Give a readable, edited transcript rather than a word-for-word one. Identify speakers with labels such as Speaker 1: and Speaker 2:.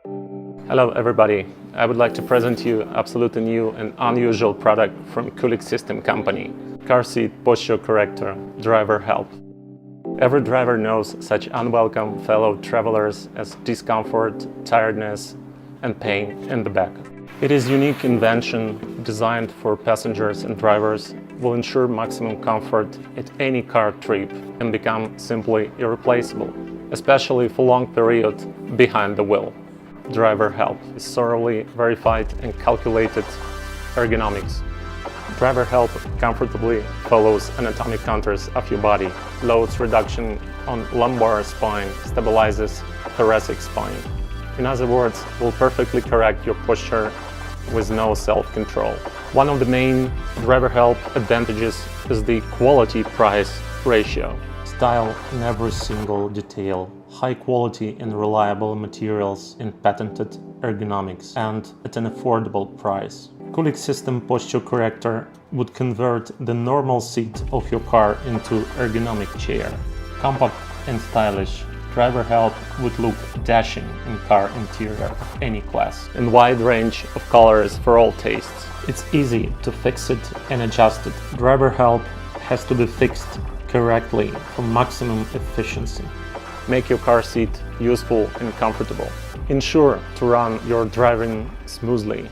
Speaker 1: Hello everybody, I would like to present you absolutely new and unusual product from Kulik System Company. Car seat posture corrector, driver help. Every driver knows such unwelcome fellow travelers as discomfort, tiredness and pain in the back. It is a unique invention designed for passengers and drivers, will ensure maximum comfort at any car trip and become simply irreplaceable, especially for long period behind the wheel. Driver help is thoroughly verified and calculated ergonomics. Driver help comfortably follows anatomic contours of your body, loads reduction on lumbar spine, stabilizes thoracic spine. In other words, will perfectly correct your posture with no self-control. One of the main driver help advantages is the quality-price ratio. Style in every single detail, high quality and reliable materials and patented ergonomics, and at an affordable price. Kulik System Posture Corrector would convert the normal seat of your car into ergonomic chair. Compact and stylish, driver help would look dashing in car interior of any class. And wide range of colors for all tastes. It's easy to fix it and adjust it. Driver help has to be fixed correctly for maximum efficiency. Make your car seat useful and comfortable. Ensure to run your driving smoothly.